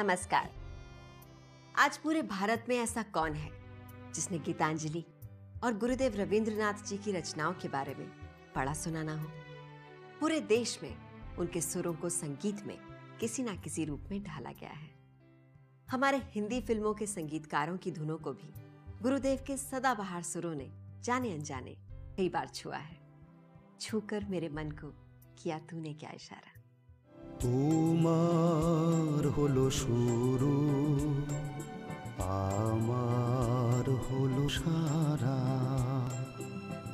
नमस्कार। आज पूरे भारत में ऐसा कौन है जिसने गीतांजलि और गुरुदेव रवींद्रनाथ जी की रचनाओं के बारे में पढ़ा सुना ना हो। पूरे देश में उनके सुरों को संगीत में किसी ना किसी रूप में ढाला गया है। हमारे हिंदी फिल्मों के संगीतकारों की धुनों को भी गुरुदेव के सदाबहार सुरों ने जाने अनजाने कई बार छुआ है। छूकर मेरे मन को किया तूने क्या इशारा। তোমার হলো শুরু আমার হলো সারা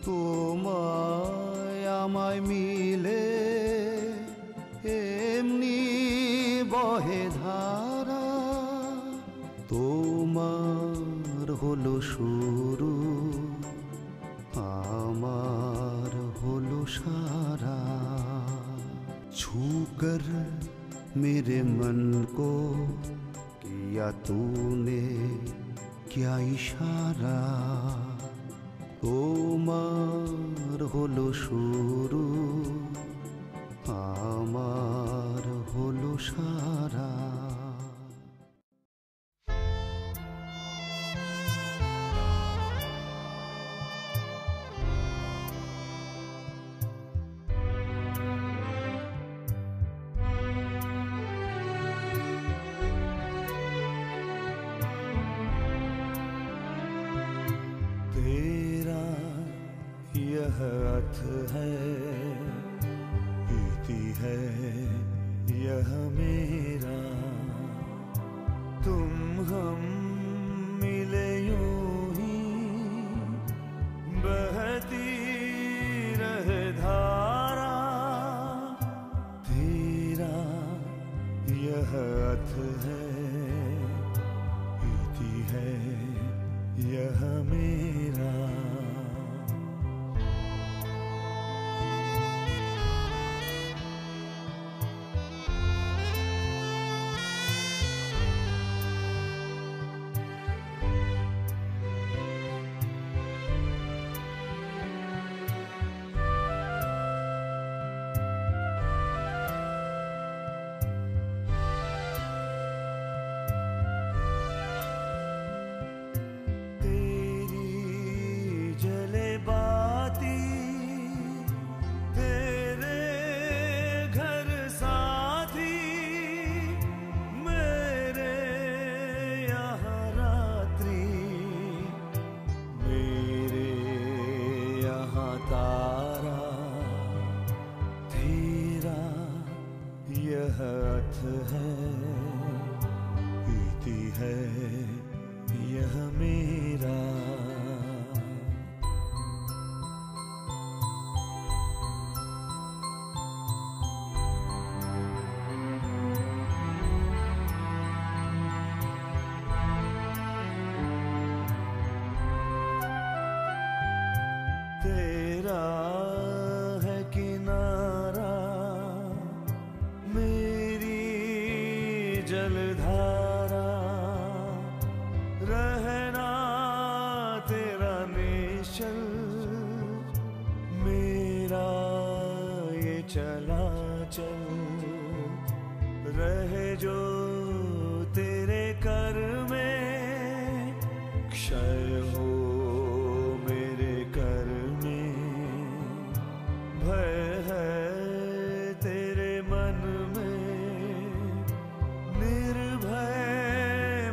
তোমায় আমায় মিলে এমনি বহে ধারা তোমার হলো শুরু আমার হলো সারা छूकर मेरे मन को किया तूने क्या इशारा তোমার হলো শুরু আমার হলো সারা। यह अर्थ है प्रीति है यह मेरा तुम हम मिले यूं ही बहती रहे धारा तेरा यह अर्थ है प्रीति है यह मेरा। यह अर्थ है प्रीति है यह मेरा। तेरा है किनारा जलधारा रहना तेरा निश्चल मेरा ये चला चल रहे जो तेरे कर में क्षय हो मेरे कर में भय है तेरे मन में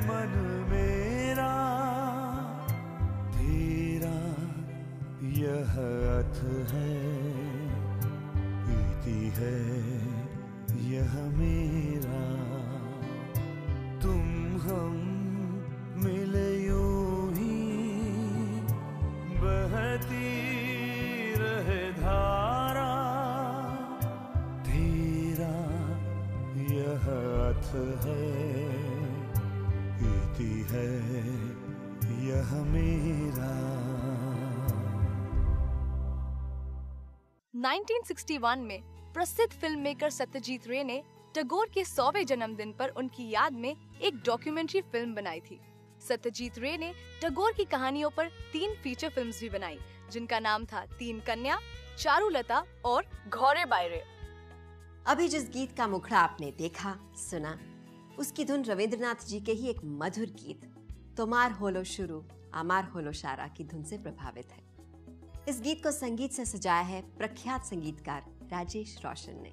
मन मेरा तेरा यह अर्थ है प्रीति है यह मेरा तुम हम मिले यूं ही बहती रहे धारा तेरा यह अर्थ है प्रीति है यह मेरा। 1961 में प्रसिद्ध फिल्म मेकर सत्यजीत रे ने टैगोर के 100वें जन्मदिन पर उनकी याद में एक डॉक्यूमेंट्री फिल्म बनाई थी। सत्यजीत रे ने टैगोर की कहानियों पर 3 फीचर फिल्म्स भी बनाई, जिनका नाम था 3 कन्या, चारुलता और घोड़े बायरे। अभी जिस गीत का मुखड़ा आपने देखा सुना उसकी धुन रविंद्रनाथ जी के ही एक मधुर गीत तोमार होलो शुरू आमार होलो शारा की धुन से प्रभावित है। इस गीत को संगीत से सजाया है प्रख्यात संगीतकार राजेश रोशन ने।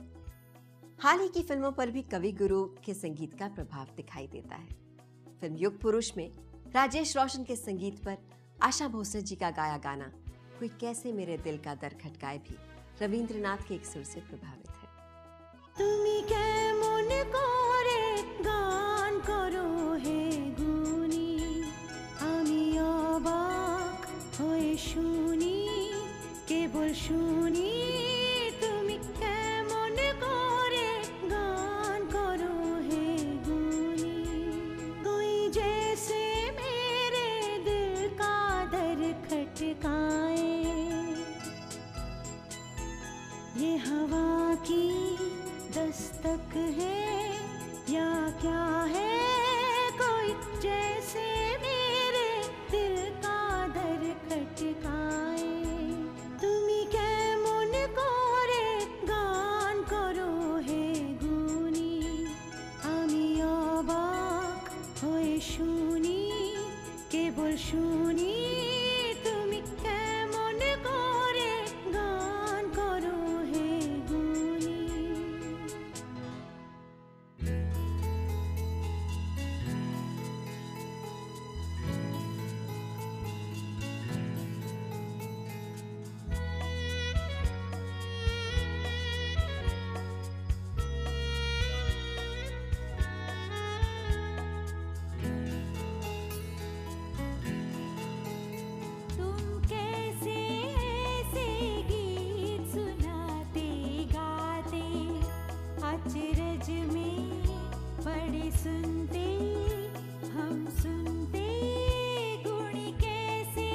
हाल ही की फिल्मों पर भी कवि गुरु के संगीत का प्रभाव दिखाई देता है। फिल्म युग पुरुष में राजेश रोशन के संगीत पर आशा भोसले जी का गाया गाना कोई कैसे मेरे दिल का दर खटकाए भी रविंद्रनाथ के एक सुर से प्रभावित है। তুমি কেমন করে গান করো হে গুনি, আমি অবাক হয়ে শুনি, কেবল শুনি। তুমি কেমন করে গান করো হে গুনি, कोई जैसे मेरे दिल का दर खटकाए। ये हवा की दस्तक है या क्या है, कोई जैसे मेरे दिल का दर खटकाए। তুমি কেমন করে গান করো হে গুনি, আমি অবাক হয়ে শুনি, কেবল শুনি। তুমি কেমন করে গান করো হে গুনি। तुम कैसे ऐसे गीत सुनाते गाते, अचरज में पड़े सुनते हम सुनते, गुण कैसे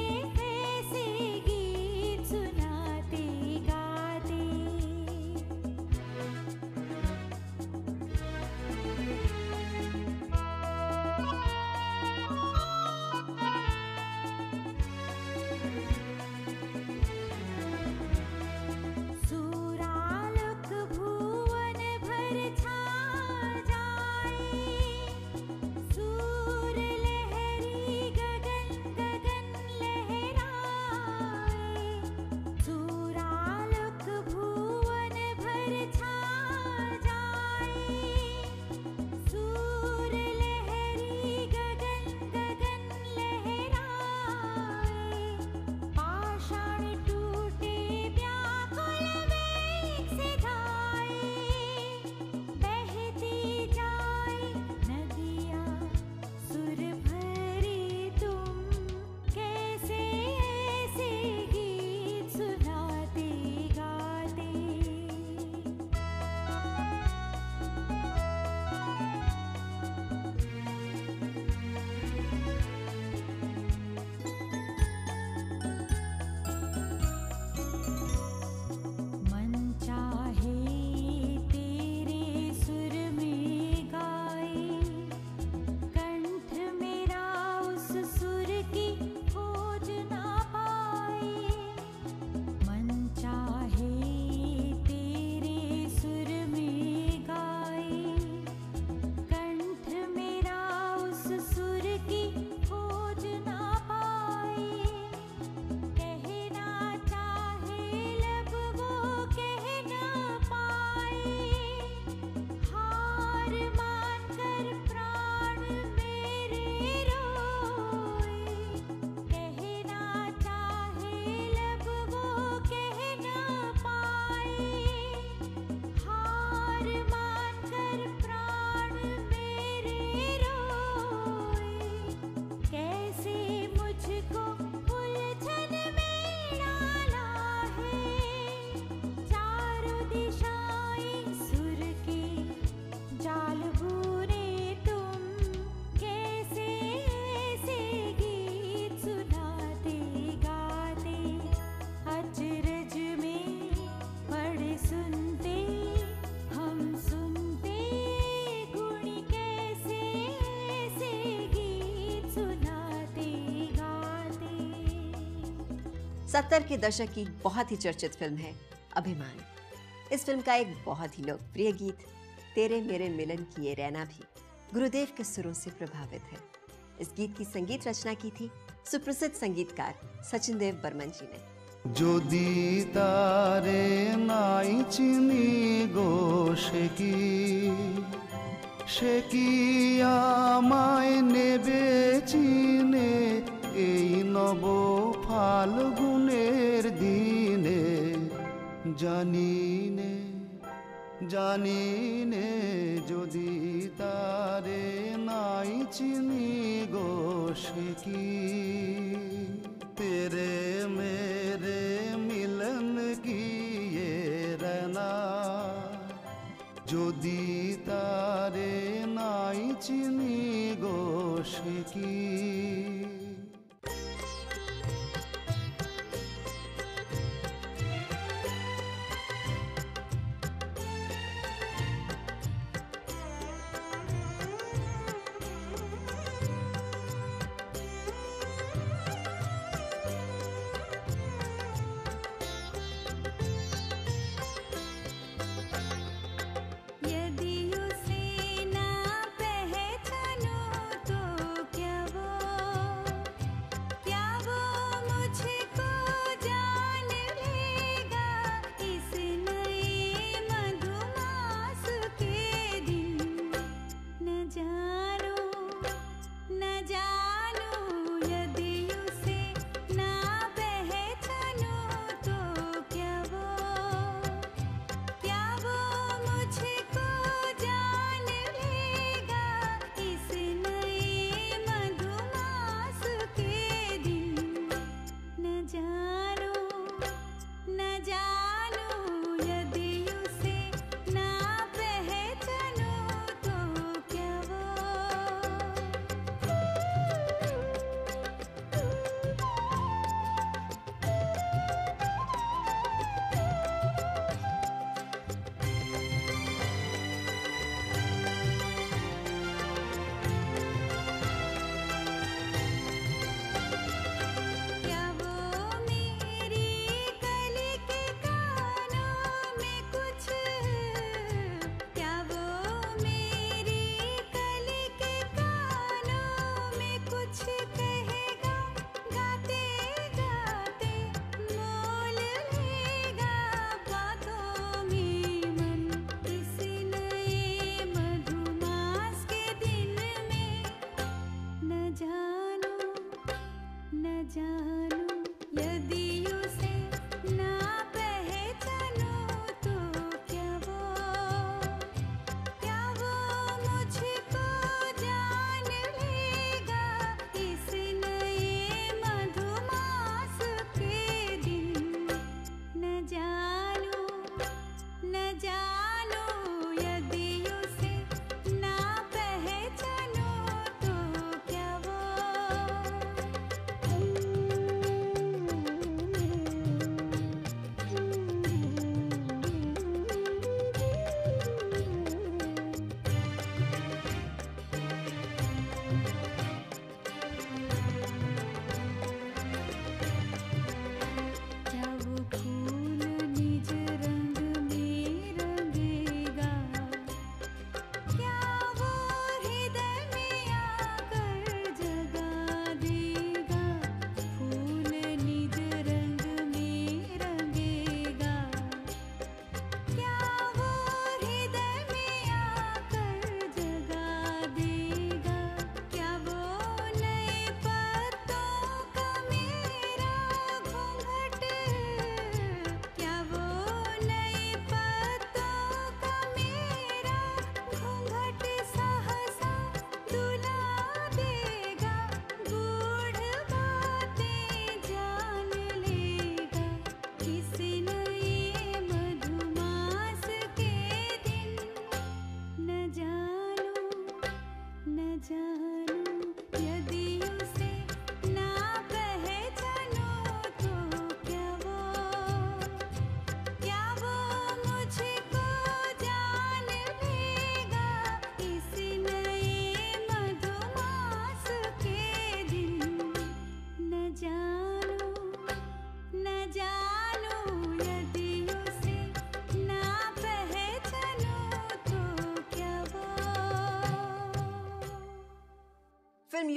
ऐसे गीत सुनाते गाते। सूरालोक भुवन भर छा जाए, सूर लहरी गगन गगन लहराए। सूरालोक भुवन भर छा जाए, सूर लहरी गगन गगन लहराए। पाषाण टूटे व्याकुल वेग से धाए, बहती जाए नदियाँ सुर भरे। तुम कैसे ऐसे गीत सुनाते गाते। मन चाहे तेरे सुर में गाए, कंठ मेरा उस सुर की खोज ना पाए। मन चाहे तेरे सुर में गाए, कंठ मेरा उस सुर की खोज ना पाए। कहना चाहे लब वो कह ना पाए, हार मानकर प्राण मेरे रोए। कहना चाहे लब वो कह ना पाए, हार मानकर प्राण मेरे रोए। कैसे मुझको उलझन में डाला है, चारों दिशाएं सुर के जाल बूने। तुम कैसे ऐसे गीत सुनाते गाते, अचरज में पड़े सुनते हम सुनते, गुण कैसे ऐसे गीत सुनाते गाते। 70 के दशक की बहुत ही चर्चित फिल्म है अभिमान। इस फिल्म का एक बहुत ही लोकप्रिय गीत तेरे मेरे मिलन किए रहना भी गुरुदेव के सुरों से प्रभावित है। इस गीत की संगीत रचना की थी सुप्रसिद्ध संगीतकार सचिन देव बर्मन जी ने। যদি তারে নাই চিনি গো সে কি আমায় নেবে চিনে এই নব ফাল্গুনের দিনে জানি নে যদি তারে নাই চিনি গো সে কি तेरे मेरे मिलन की ये रहना যদি তারে নাই চিনি গো সে কি यदि उसे ना पहचानूं तो क्या वो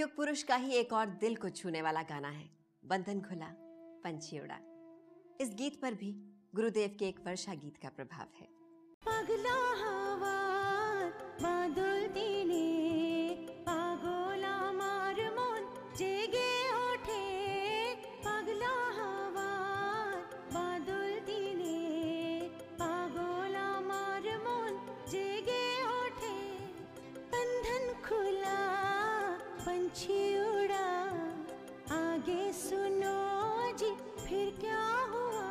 युग पुरुष का ही एक और दिल को छूने वाला गाना है बंधन खुला पंछी उड़ा। इस गीत पर भी गुरुदेव के एक वर्षा गीत का प्रभाव है। पगला हवा बादल दिने पागोला मार मन जेगे ओठे पगला हवा बादल दिने पागोला मार मन जेगे ओठे बंधन खुला पंछी उड़ा आगे सुनो जी फिर क्या हुआ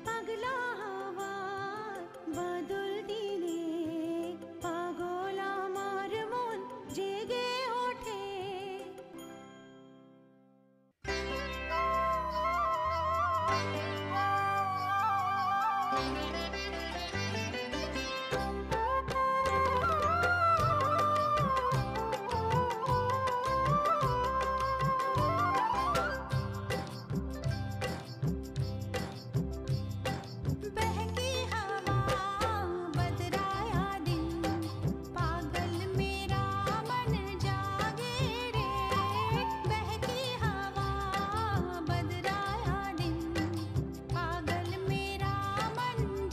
पगला हवा बादल दिने पागोला मार मन जेगे ओठे। बहकी हवा बदराया दिन पागल मेरा मन जागे रे बहकी हवा बदराया दिन पागल मेरा मन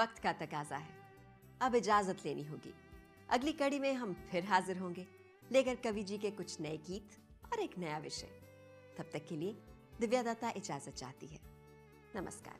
वक्त का तकाजा है। अब इजाजत लेनी होगी। अगली कड़ी में हम फिर हाजिर होंगे लेकर कवि जी के कुछ नए गीत और एक नया विषय। तब तक के लिए दिव्या दत्ता इजाजत चाहती है। नमस्कार।